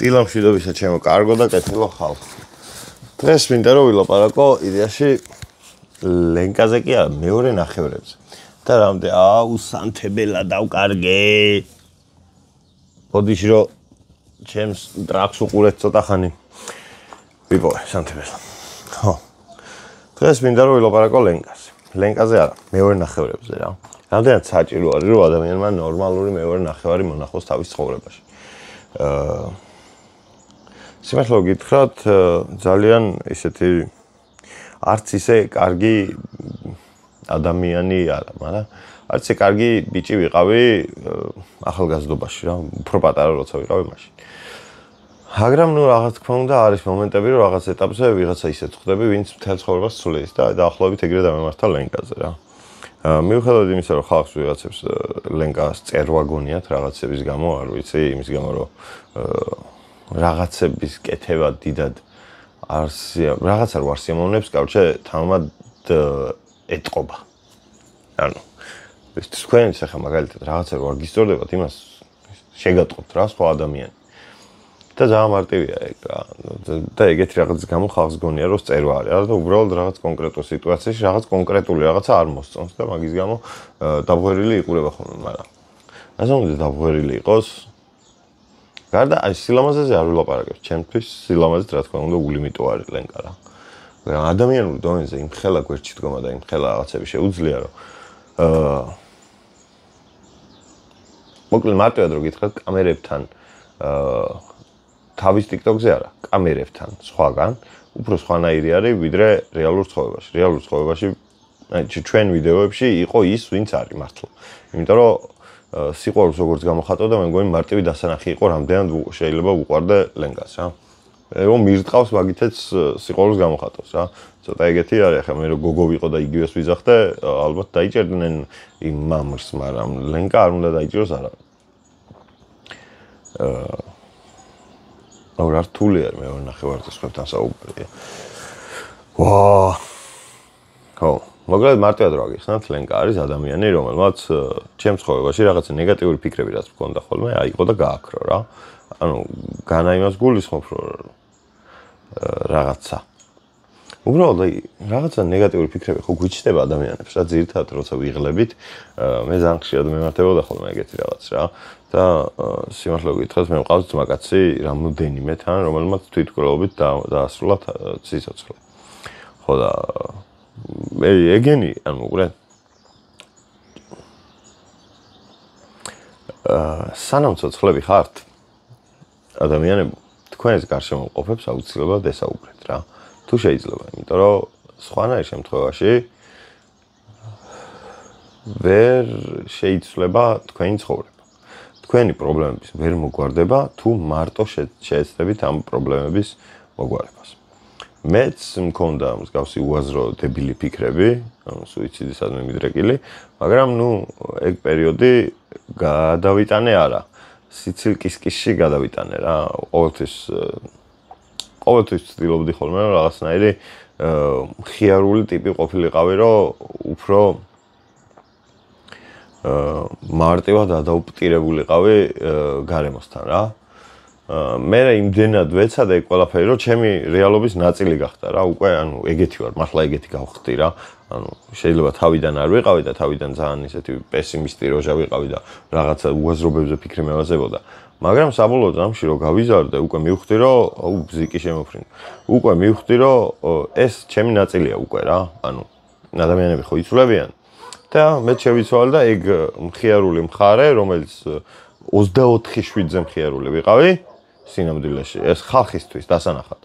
დილამშვიდობისა ჩემო კარგო და კეთილო ხალხო. დღეს მინდა რომ ვილაპარაკო იდეაში ლენკაზე კი არა, მეორე ნახევრებზე. და რამდენ აუსანთებელა დავკარგე. ბოდიში რომ ჩემს დრაკს უყურეთ ცოტა ხანი. ვიპოვე სანთებელა. ხო. დღეს მინდა რომ ვილაპარაკო ლენკაზე. ლენკაზე არა, მეორე ნახევრებზე რა. რამდენად საჭირო არის რომ ადამიანმა ნორმალური მეორე ნახევარი მონახოს თავის ცხოვრებაში. სიმართლე გითხრათ, ძალიან ისეთი არც ისე კარგი ადამიანი არა, მაგრამ არც ისე კარგი ბიჭი ვიყავი ახალგაზრდობაში რა, უფრო პატარა როცა ვიყავი მაშინ. მაგრამ ნუ რაღაც თქმა უნდა არის მომენტები, რომ რაღაც ეტაპზე ვიღაცა ისე ხვდები, ვინც მთელ ცხოვრებას ცulis და დაახლოებით ეგრე დამემართა ლენკაზე რა. მიუხედავად იმისა, რომ ხალხს ვიღაცებს ლენკას წერვაგონიათ რაღაცების გამო, არ ვიცი, იმის გამო, რომ რაღაცების კეთება დიდად რაღაცა რო არ სიამოვნებს, კაუჩე თამამად ეტყობა. ანუ ეს თქვენ ახლა მაგალითად რაღაცა რო არ გისწორდებათ, იმას შეგატყობთ რა სხვა ადამიანი. და ძალიან მარტივია ეგ რა. და ეგეთი რაღაცის გამო ხალხს გონია რომ წერვა არის, არა და უბრალოდ რაღაც კონკრეტულ სიტუაციაში რაღაც კონკრეტული რაღაცა არ მოსწონს და მაგის გამო დაბღვერილი იყურება ხოლმე, მაგრამ ასე უნდა დაბღვერილი იყოს. გარდა აი სილამაზეზე არ ვილაპარაკებ, ჩემთვის სილამაზით რა თქმა უნდა ულიმიტო არის ლენკა რა. მაგრამ ადამიანურ დონეზე იმ ხელა გვერდში დგომა და იმ ხელა რაღაცები შეუძლია რომ მოკლედ მარტივად რო გითხრათ კამერებთან თავის TikTok-ზე არა, კამერებთან სხვაგან უფრო სხვანაირი არის ვიდრე რეალურ ცხოვრებაში. რეალურ ცხოვრებაში აი ჩვენ ვიდეოებში იყო ის ვინც არის მართლა. იმიტომ რომ სიყვარულს როგორც გამოხატავდა, მე მგონი მარტივი დასანახი იყო რამდენად შეიძლება უყვარდე ლენკას რა. რომ მირტყავს მაგითაც სიყვარულს გამოხატავს რა. ცოტა ეგეთი არის, ახლა მე რო გოგო ვიყო და იგივეს ვიზახდე, ალბათ დაიჭერდნენ იმ მამრს, მაგრამ ლენკა არ უნდა დაიჭიროს არა. რა რთული არის მე ნახევარზე სხვებთან საუბარია. ვა. ხო, მაგრამ მარტივად რა გიხსნათ, ლენკა არის ადამიანი, რომელმაც ჩემს ცხოვრებაში რაღაცა ნეგატიური ფიქრები რაც მქონდა ხოლმე, აიყო და გააქრო რა. ანუ განა იმას გულისხმობ, რომ რაღაცა. უბრალოდ აი რაღაცა ნეგატიური ფიქრები ხო გვიჩნდება ადამიანებს რა, ძირითადად როცა ვიღლებით, მე ძალიან ხშირად მემართებოდა ხოლმე ეგეთი რაღაც რა. და სიმართლე გითხრათ, მე მყავს ძმაკაცი რამოდენიმე თან, რომელმაც თვითმკვლელობით დაასრულა სიცოცხლე. ხო და ეგენი, ანუ უყურე სანამ ცოცხლები ხართ ადამიანებო, თქვენს გარშემოყოფებს აუცილებლად ესაუბრეთ რა. თუ შეიძლება, იმიტომ რომ სხვანაირ შემთხვევაში ვერ შეიცვლება თქვენი ცხოვრება. თქვენი პრობლემების ვერ მოგვარდება, თუ მარტო შეეცდებით ამ პრობლემების მოგვარებას. მეც მქონდა მსგავსი უაზრო დებილი ფიქრები, ანუ სუიციდისადმი მიდრეკილი, მაგრამ ნუ ეგ პერიოდი გადავიტანე არა. სიცილკისკისში გადავიტანე რა. ყოველთვის ვცდილობდი ხოლმე რომ რაღაცნაირი მხიარული ტიპი ყოფილიყავი, რომ უფრო მარტივად ადაუპტირებულიყავი გარემოსთან რა. მე იმდენად ვეცადე ეგ ყველაფერი, რომ ჩემი რეალობის ნაწილი გახდა რა. უკვე ანუ ეგეთი ვარ, მართლა ეგეთი გავხდი რა. ანუ შეიძლება თავიდან არ ვიყავი და თავიდან ძალიან ისეთი პესიმისტი როჟა ვიყავი და რაღაცა უაზრობებზე ფიქრი მევაზებოდა. მაგრამ საბოლოო ჯამში რომ გავიზარდე, უკვე მივხვდი, რომ ბზიკი შემოფრინდა. უკვე მივხვდი, რომ ეს ჩემი ნაწილია უკვე რა. ანუ ადამიანები ხო იცვლებიან და მე შევიცვალე და ეგ მხიარული მხარე, რომელიც 24/7-ზე მხიარული ვიყავი სინამდვილეში, ეს ხალხისთვის დასანახად.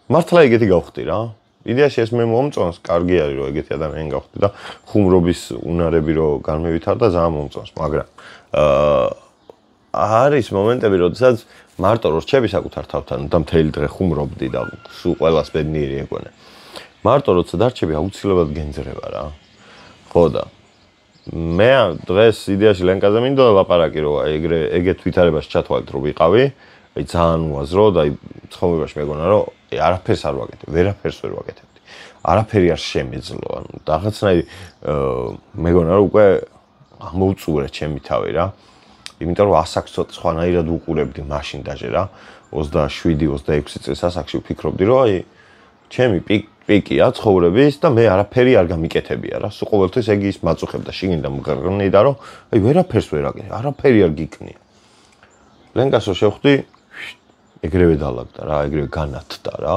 მართლა ეგეთი გავხდი რა. იდეაში ეს მე მომწონს, კარგი არის რომ ეგეთი ადამიანი გავხდი და ხუმრობის უნარები რომ განმევითარდა ძალიან მომწონს, მაგრამ არის მომენტები, როდესაც მარტო რო რჩები საკუთარ თავთან და მთელი დღე ხუმრობდი და სულ ყველას ბედნიერი ეგონე. მარტო როცა დარჩები აუცილებლად გენძრება რა. ხო და მე დღეს იდეაში ლენკაზე მინდა ლაპარაკი რომ ეგეთ ვითარებაში ჩათვალეთ რომ ვიყავი, აი ძალიან უაზრო და აი ცხოვრებაში მეგონა რომ არაფერს არ ვაკეთებ, ვერაფერს ვერ ვაკეთებდი. არაფერი არ შემეძლო, ანუ რაღაცნაირი მეგონა რომ უკვე ამოვწურე ჩემი თავი რა. იმიტომ რომ ასაკს ცოტა სხვანაირად უყურებდი მაშინ დაჟე რა 27-26 წელს ასაკში ვფიქრობდი რომ აი ჩემი პიკია ცხოვრების და მე არაფერი არ გამიკეთებია რა სულ ყოველთვის ეგ ის მაწუხებდა შიგნიდან მღრღნიდა რომ აი ვერაფერს ვერ აკეთე არაფერი არ გიქნია ლენკას რო შევხვდი ეგრევე დალაგდა რა ეგრევე განათდა რა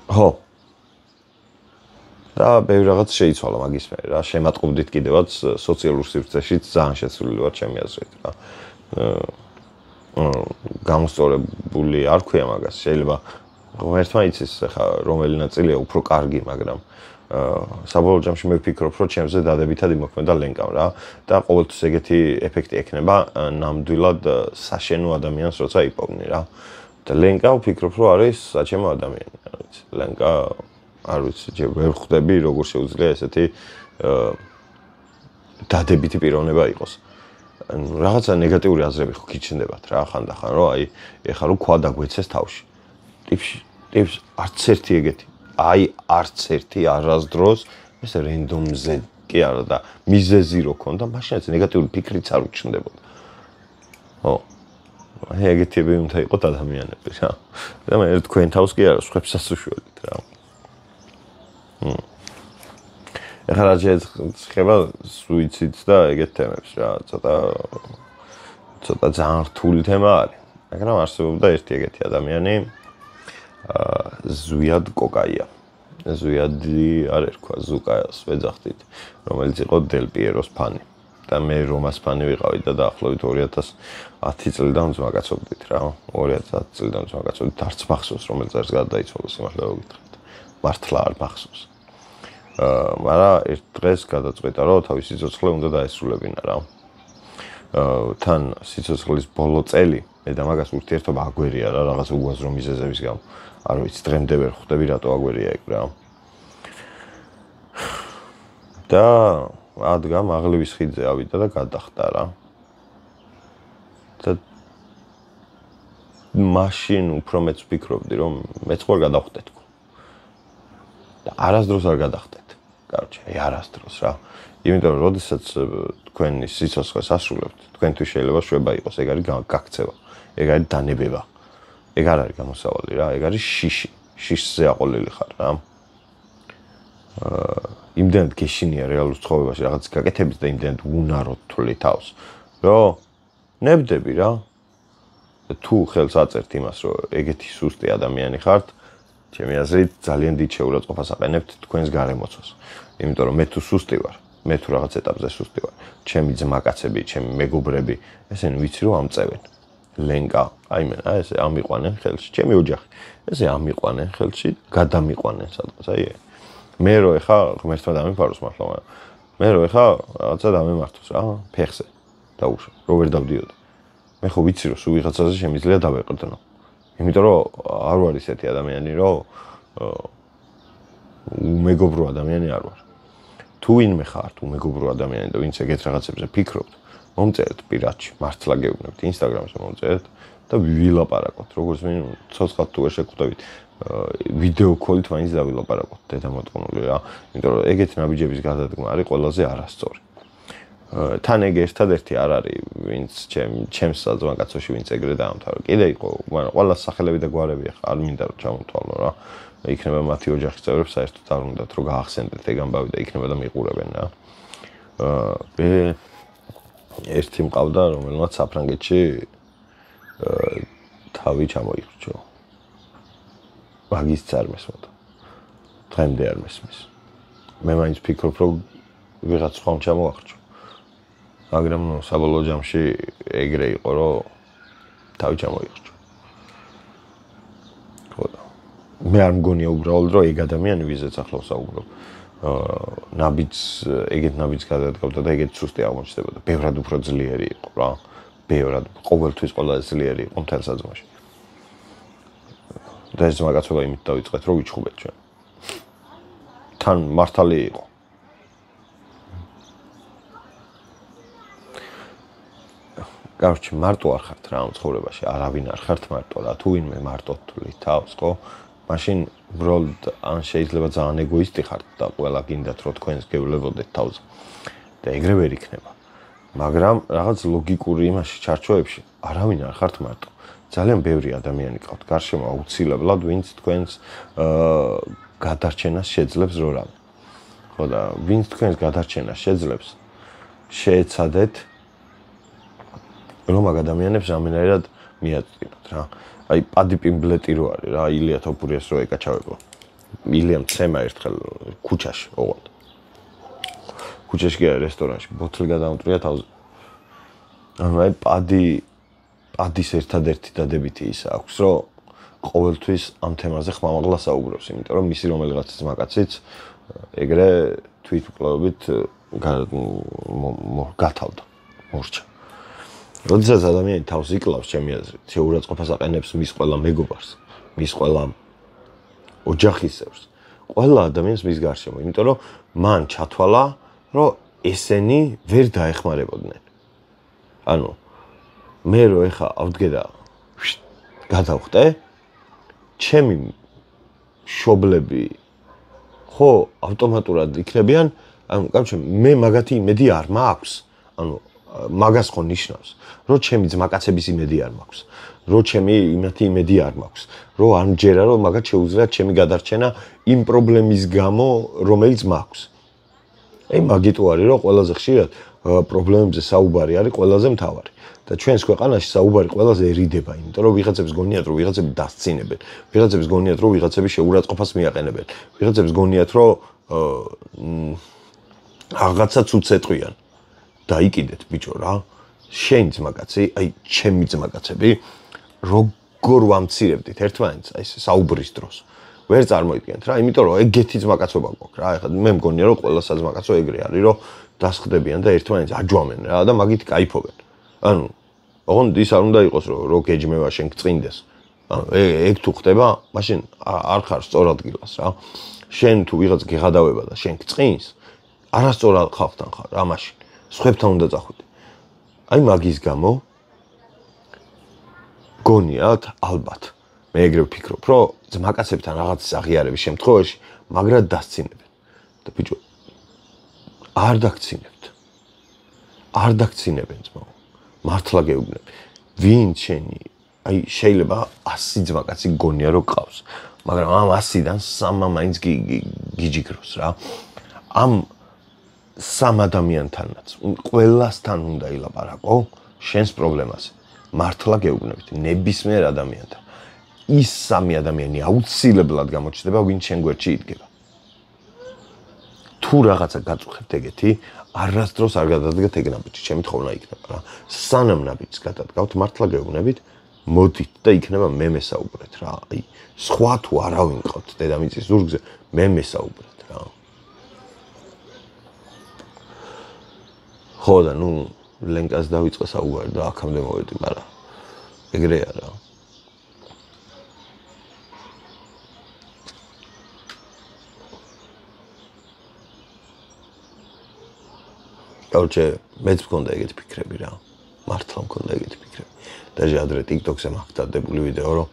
ხო და ბევრი რაღაც შეიცვალა მაგის მერე რა შემატყობდით კიდევაც სოციალურ სივრცეშიც ძალიან შეცვლილი ვარ ჩემი აზრით რა გამოსწორებული არ ქვია მაგას შეიძლება ღმერთმა იცის ხა რომელი ნაწილია უფრო კარგი მაგრამ საბოლოო ჯამში მე ვფიქრობ რომ ჩემზე დადებითად იმოქმედა ლენკამ რა და ყოველთვის ეგეთი ეფექტი ექნება ნამდვილად საშენო ადამიანს როცა იპოვნი რა და ლენკა ვფიქრობ რომ არის საჩემო ადამიანი რა ვიცი ლენკა არ ვიცი ჯერ ვერ ხვდები როგორ შეუძლია ესეთი დადებითი პიროვნება იყოს ანუ რაღაცა ნეგატიური აზრები ხო გიჩნდებათ რა ხანდახან რომ აი ეხლა რო ქვა დაგვეცეს თავში ტიპს არც ერთი ეგეთი აი არც ერთი არასდროს ეს რენდომზე კი არა და მიზეზი რო ქონდა მაშინაც ნეგატიური ფიქრიც არ უჩნდებოდა ხო აი ეგეთები უნდა იყოს ადამიანები რა და მე თქვენ თავს კი არა სხვებსაც უშველით რა ეხლა რა შეიძლება სუიციდს და ეგეთ თემებს რა ცოტა ძალიან რთული თემა არის მაგრამ არსებობდა ერთი ეგეთი ადამიანი ზვიად კოკაია ზვიადი არ ერქვა ზუკას ვეძახდით რომელიც იყო დელ პიეროს ფანი და მე რომას ფანი ვიყავი და დაახლოებით 2010 წლიდან ზმაკაცობდით რა 2010 წლიდან ზმაკაცობდით არც მახსოვს რომელ წელს გადაიცვალა სიმართლე გითხრათ მართლა არ მახსოვს მაგრამ ერთ დღეს გადაწყვიტა რომ თავის სიცოცხლე უნდა დაესრულებინა რა თან სიცოცხლის ბოლო წელი მე და მაგას ურთიერთობა აგვერია რა რაღაც უგვაზრო მიზეზების გამო არ ვიცი დღემდე ვერ ხვდები რატო აგვერია ეგ რა და ადგა მაღლების ხიდზე ავიდა და გადახტა რა და მაშინ უფრო მეც ვფიქრობდი რომ მეც ხوار გადავხდე თქო და არასდროს არ გადახდეთ კაროჩე აი არასდროს რა იმიტომ რომ როდესაც თქვენი სიცოცხლეს ასრულებთ თქვენთვის შეიძლება შვება იყოს ეგ არის გაქცევა ეგ არის დანებება ეგ არ არის გამოსავალი რა ეგ არის შიშზე აყოლილი ხარ რა იმდენად გეშინია რეალურ ცხოვრებაში რაღაც გაკეთების და იმდენად უნაროდ თვლი თავს რომ ნებდები რა თუ ხელს აწერთ იმას რომ ეგეთი სუსტი ადამიანი ხართ ჩემი აზრით ძალიან დიდ შეურაცხყოფას აყენებთ თქვენს გარემოცვას იმიტომ რომ მე თუ სუსტი ვარ მე თუ რაღაც ეტაპზე სუსტი ვარ ჩემი ძმაკაცები ჩემი მეგობრები ესენი ვიცი რომ ამწევენ ლენკა აი მე ესე ამიყვანენ ხელში ჩემი ოჯახი ესე ამიყვანენ ხელში გადამიყვანენ სადღაც აი მე რო ეხა ღმერთმა დამიფაროს მართლა მე რო ეხა რაღაცა დამემართოს რა ფეხზე დაუშვა რო ვერ დავდიოდი მე ხო ვიცი რომ სულ ვიღაცაზე შემიძლია დავეყრდნო იმიტომ რომ არ ვარ ისეთი ადამიანი რომ უმეგობრო ადამიანი არ ვარ თუ ვინმე ხართ უმეგობრო ადამიანი და ვინც ეგეთ რაღაცებზე ფიქრობთ მომწერეთ პირადში მართლა გეუბნებთ ინსტაგრამზე მომწერეთ და ვილაპარაკოთ როგორც მე ცოცხლად თუ ვერ შეგხვდებით ვიდეო კოლით მაინც დავილაპარაკოთ დედამოტყუნული რა იმიტომ რომ ეგეთ ნაბიჯების გადადგმა არის ყველაზე არასწორი თან ეგ ერთადერთი არ არის ვინც ჩემს საძმაკაცოში ვინც ეგრე დაამთავრა კიდე იყო მაგრამ ყველა სახელები და გვარები ახლა არ მინდა რომ ჩამოთვალო რა იქნება მათი ოჯახის წევრებს საერთოდ არ უნდათ რომ გაახსენდეთ ეგ ამბავი და იქნება და მიყურებენ რა ერთი მყავდა რომელმაც საფრანგეთში თავი ჩამოიხრჩო მაგის არ მესმოდა დღემდე არ მესმის მე მაინც ვფიქრობ რომ ვიღაც ხომ ჩამოახრჩო მაგრამ საბოლოო ჯამში ეგრე იყო რომ თავი ჩამოიხრჩო ხოდა მე არ მგონია უბრალოდ რომ ეგ ადამიანი ვიზეც ახლა ვსაუბრობ ნაბიჯს ეგეთ ნაბიჯს გადადგავდა და ეგეთ სუსტი აღმოჩნდებოდა ბევრად უფრო ძლიერი იყო რა ბევრად ყოველთვის ყველაზე ძლიერი იყო მთელ საძმოში და ეს მაგაცობა იმით დავიწყეთ რომ ვიჩხუბეთ ჩვენ თან მართალი იყო გარჩი მარტო არ ხართ რა ამ ცხოვრებაში არავინ არ ხართ მარტო რა თუ ვინმე მარტო თვლით თავს ხო მაშინ უბრალოდ ან შეიძლება ძალიან ეგოისტი ხართ და ყველა გინდათ რომ თქვენს გეულებოდეთ თავზე და ეგრე ვერ იქნება მაგრამ რაღაც ლოგიკური იმაში ჩარჩოებში არავინ არ ხართ მარტო. ძალიან ბევრი ადამიანი ყავთ გარშემო აუცილებლად, ვინც თქვენს გადარჩენას შეძლებს რორავე. ხო და ვინც თქვენს გადარჩენას შეძლებს, შეეცადეთ რომ მაგ ადამიანებს რამენერად მიაწვდინოთ რა. აი პადი პიმბლეტი რო არის რა, ილია თოფურიას რო ეკაჩავებო. ილიამ ცემა ერთხელ ქუჩაში, ოღონდ. ქუჩაში კი არის რესტორანში, ბოთლი გადაამტრია თავზე. ანუ აი პადის ერთადერთი დადებითი ის აქვს, რომ ყოველთვის ამ თემაზე ხმამაღლა საუბრობს, იმიტომ რომ მისი რომელიღაც ძმაკაციც ეგრე თვითმკვლელობით გათავდა, მორჩა. როდესაც ადამიანი თავს იკლავს, ჩემი აზრით, შეურაცხყოფას აყენებს მის ყველა მეგობარს, მის ყველა ოჯახისევრს, ყველა ადამიანს მის გარშემო, იმიტომ რომ მან ჩათვალა, რომ ესენი ვერ დაეხმარებოდნენ. ანუ მე რო ეხა ავდგე და გადავხტე, ჩემი მშობლები ხო ავტომატურად იქნებიან, ანუ კამჩემ მე მაგათი იმედი არ მაქვს, ანუ მაგას ხო ნიშნავს, რომ ჩემი ძმაკაცების იმედი არ მაქვს, რომ ჩემი იმათი იმედი არ მაქვს, რომ არ მჯერა რომ მაგათ შეუძლიათ ჩემი გადარჩენა იმ პრობლემის გამო, რომელიც მაქვს. აი მაგიტო არის, რომ ყველაზე ხშირად პრობლემებზე საუბარი არის ყველაზე მთავარი. და ჩვენს ქვეყანაში საუბარი ყველაზე ერიდება, იმიტომ რომ ვიღაცებს გონიათ, რომ ვიღაცები დასცინებენ, ვიღაცებს გონიათ, რომ ვიღაცები შეურაცხყოფას მიაყენებენ, ვიღაცებს გონიათ, რომ რაღაცა უცეტყვიან. დაიკიდეთ ბიჭო რა, შენი ძმაკაცი, აი ჩემი ძმაკაცები, როგორ ვამცირებდით ერთმანეთს, აი საუბრის დროს. ვერ წარმოიდგენთ რა, იმიტომ რომ ეგეთი ძმაკაცობა გვაქვს რა, ეხლა მე მგონია რომ ყველა საძმაკაცო ეგრე არის, რომ დასხდებიან და ერთმანეთს აჯვამენ რა და მაგით кайფობენ. ანუ ოღონდ ის არ უნდა იყოს რომ გეჯმევა შენ გწინდეს. ანუ ეგ თუ ხდება, მაშინ არ ხარ სწორ ადგილას რა. შენ თუ ვიღაც გეღადავება და შენ გწინს, არასწორ ხალხთან ხარ რა მაშინ. სხვებთან უნდა წახვიდე. აი მაგის გამო გონიათ ალბათ. მე ეგრე ვფიქრობ, რომ ძმაკაცებთან რაღაც აღიარების შემთხვევაში მაგრად დასცინებენ. და ბიჭო არ დაგცინებთ. არ დაგცინებენ ძმაო. მართლა გეუბნები. ვინ შენი, აი შეიძლება 100 ძმაკაცი გონია რომ ყავს, მაგრამ ამ 100-დან 3 მაინც გიჯიგროს რა. ამ 3 ადამიანთანაც ყველასთან უნდა ილაპარაკო შენს პრობლემაზე. მართლა გეუბნებით, ნებისმიერ ადამიანთან. ის 3 ადამიანი აუცილებლად გამოჩნდება, ვინ შენ გვერდში იდგება. თუ რაღაცა გაწუხებთ ეგეთი, არასდროს არ გადადგეთ ეგ ნაბიჯი, ჩემი თხოვნა იქნება რა. სანამ ნაბიჯს გადადგავთ, მართლა გეუბნებით, მოდით და იქნება მე მესაუბრეთ რა. აი, სხვა თუ არავინ ყავთ დედამიწის ზურგზე, მე მესაუბრეთ რა. ხო და ნუ ლენკას დავიწყე საუბარი და აქამდე მოვედი, მაგრამ ეგრეა რა. Короче, მეც მქონდა ეგეთი ფიქრები რა. მართლა მქონდა ეგეთი ფიქრები. და ადრე TikTok-ზე მაგდადებული ვიდეო, რომ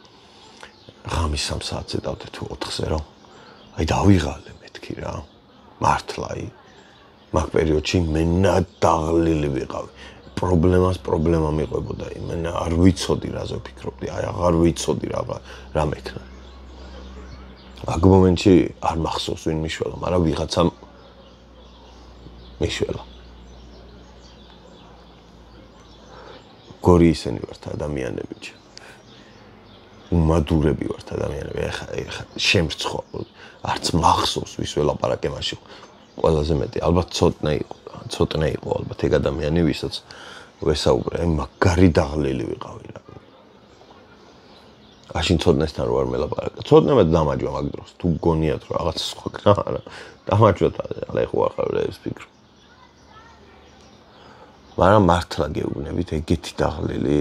ღამის 3 საათზე დავდე თუ 4-ზე რომ აი დავიღალე მეთქი რა. მართლა აი მაგ პერიოდში მე ნადაღლილი ვიყავი. პრობლემა მიყვებოდა. მე არ ვიცოდი რაზე ვფიქრობდი. აი აღარ ვიცოდი რა მექნა. მაგ მომენტში არ მახსოვს ვინ მიშველა, მაგრამ ვიღაცამ მიშველა. გორი ისენი ვართ ადამიანები. უმადურები ვართ ადამიანები. ეხა შემრცხვა. არც მახსოვს ვის ველაპარაკე მაშინ. ყველაზე მეტი ალბათ ცოტნე იყო ალბათ ეგ ადამიანი, ვისაც ვესაუბრე, მაგარი დაღლილი ვიყავი რა. მაშინ ცოტნესთან რო არ მელაპარაკე. ცოტნემად დამაჯვა მაგ დროს. თუ გონიათ რომ რაღაც სხვა კნა არა. დამაჯვათ ახლა ეხო ახლა ეს ფიქრი. მაგრამ მართლა გეუბნებით, ეგეთი დაღლილი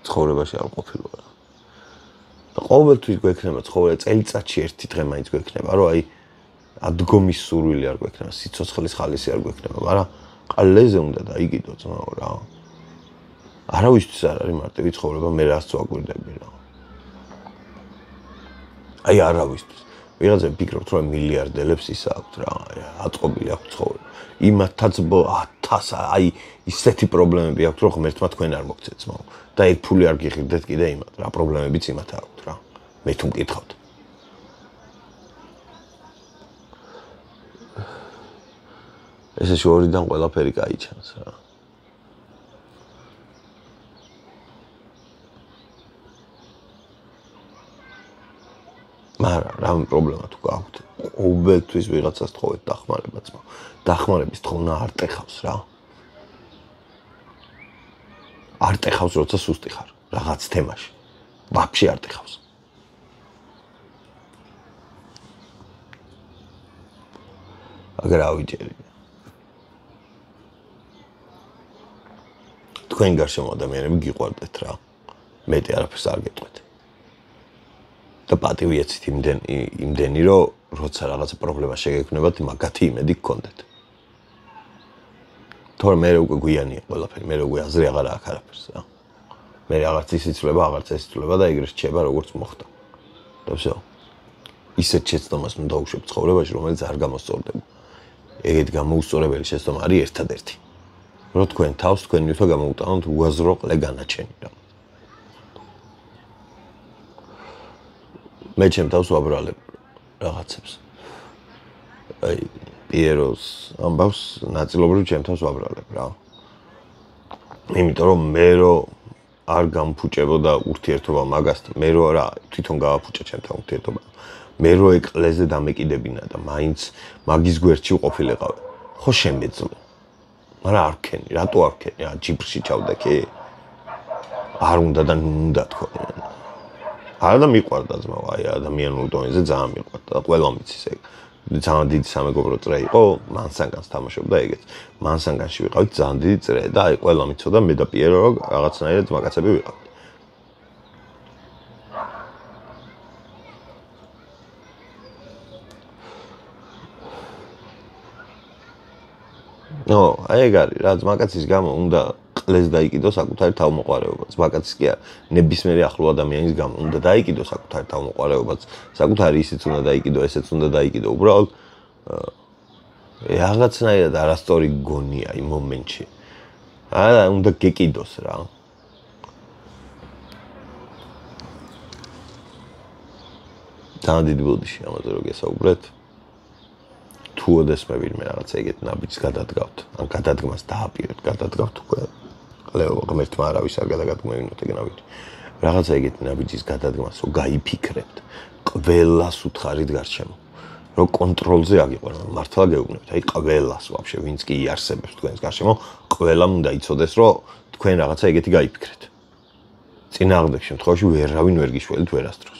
ცხოვრებაში არ ყოფილა. და ყოველთვის გვექნება ცხოვრება წელიწადში ერთი დღე მაინც გვექნება, რომ აი ადგომის სურვილი არ გვექნება, სიცოცხლის ხალისი არ გვექნება, მაგრამ ყალეზე უნდა დაიგიდო ძმაო რა. არავისთვის არ არის მარტივი ცხოვრება, მე რას ვაკვირდები რა. აი არავისთვის. ვიღაცები ფიქრობთ, რომ მილიარდელებს ის აქვთ რა, აწყობილი აქვს ცხოვრება. იმათაც 1000 აი ისეთი პრობლემები აქვთ, რომ ღმერთმა თქვენ არ მოგცეთ ძმაო. და ეგ ფული არ გიხირდეთ კიდე იმათ, რა პრობლემებიც იმათ აქვთ რა. მე თუ მკითხავთ. ესე შორიდან ყველაფერი გაიჩანს რა. მაგრამ რამე პრობლემა თუ გაქვთ, ყოველთვის ვიღაცას თხოვეთ დახმარებაც, დახმარების თხოვნა არ ტეხავს რა. არ ტეხავს, როცა სუსტი ხარ, რაღაც თემაში. ვაფშე არ ტეხავს. აგერ ავიჯერი. თქვენ გარშემო ადამიანები გიყვარდეთ რა. მეტი არაფერს არ გეტყვით. და პატივი ეცით იმდენი, რომ როცა რაღაცა პრობლემა შეგექმნებათ, მაგათი იმედი გქონდეთ. თორე მე უკვე გვიანია ყველაფერი, მე უკვე აზრი აღარ აქვს არაფერს რა. მე რაღაც ის იცვლება, აღარც ეს იცვლება და ეგრე რჩება როგორც მოხდა. და всё. ისეთ შეცდომას უნდა უშვებ ცხოვრებაში, რომელიც არ გამოსწორდება. ეგეთი გამოუსწორებელი შეცდომა არის ერთადერთი. რომ თქვენ თავს თქვენ ნიუთა გამოუტანოთ უაზრო ყლე განაჩენი რა. მე ჩემ თავს ვაბრალებ რაღაცებს. აი პიეროს ამბავს ნაწილობრივ ჩემ თავს ვაბრალებ რა. იმიტომ რომ მე არ გამფუჭებოდა ურთიერთობა მაგასთან, მე რა თვითონ გავაფუჭა ჩემთან ურთიერთობა. მე ეკლეზე დამეკიდებინა და მაინც მაგის გვერდში ვყოფილიყავ. ხო შემეძლო. მაგრამ არ ვქენი, რატო არ ვქენი? ჯიბრში ჩავდექი. არ უნდა და უნდა თქონი. არა და მიყვარდა ძმაო, აი ადამიანურ დონეზე ძალიან მიყვარდა და ყველა მიცის ეგ. ძალიან დიდი სამეგობრო წრე იყო, მანსანგანს თამაშობდა ეგეც. მანსანგანში ვიყავით ძალიან დიდი წრე და აი ყველა მიცოდა მე და პიერო რომ რაღაცნაირად მაგაცები ვიყავით. ნო, აი ეგ არის რა, ძმაკაცის გამო უნდა ყლეს დაიკიდოს საკუთარი თავმოყარეობა. ძმაკაცის კი არა, ნებისმიერი ახლო ადამიანის გამო უნდა დაიკიდოს საკუთარი თავმოყარეობაც. საკუთარი ისიც უნდა დაიკიდო, ესეც უნდა დაიკიდო. უბრალოდ რაღაცნაირად არასწორი გონია იმ მომენტში. არა, უნდა გეკიდოს რა. ძალიან დიდი ბოდიში ამაზე რო გესაუბრეთ. თუ ოდესმე ვინმე რაღაცა ეგეთ ნაბიჯს გადადგავთ, ან გადადგმას დააპირებთ, გადადგავთ უკვე. ყლეობა ღმერთმა არავის არ გადაგადგმევინოთ ეგ ნაბიჯი. რაღაცა ეგეთ ნაბიჯის გადადგმას რო გაიფიქრებთ, ყველას უთხარით გარშემო. რომ კონტროლზე აგიყვანო, მართლა გეუბნებით, აი ყველას ვაფშე, ვინც კი იარსებებს თქვენს გარშემო, ყველამ უნდა იცოდეს, რომ თქვენ რაღაცა ეგეთი გაიფიქრეთ. წინააღმდეგ შემთხვევაში ვერავინ ვერ გიშველით ვერასდროს.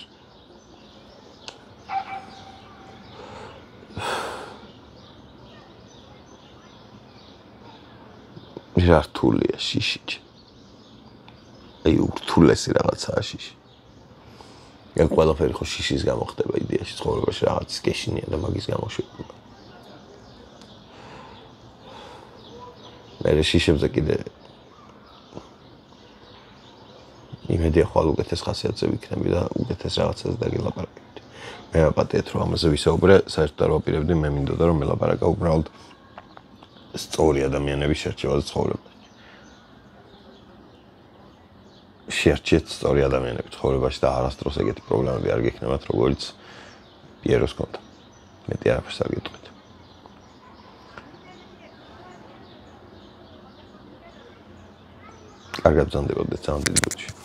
რა რთულია შიში. აი ურთულესი რაღაცაა შიში. ეგ ყველაფერი ხო შიშის გამო ხდება იდეაში ცხოვრებაში რაღაც გეშინია და მაგის გამოშვება. მე შიშებზე კიდე იმედია ხვალ უკეთეს ხასიათზე ვიქნები და უკეთეს რაღაცას დაგელაპარაკებდი. მე ვაპატიეთ რომ ამაზე ვისაუბრე, საერთოდ არ ვაპირებდი, მე მინდოდა რომ მელაპარაკა უბრალოდ სწორი ადამიანების შერჩევაზე ცხოვრებაში. შეერჩიეთ სწორი ადამიანები ცხოვრებაში და არასდროს ეგეთი პრობლემები არ გექნებათ, როგორც პიეროს ჰქონდა. მეტი არაფერს არ გეტყვით. კარგად ბრძანდებოდეთ, ძალიან დიდი ბოდიში.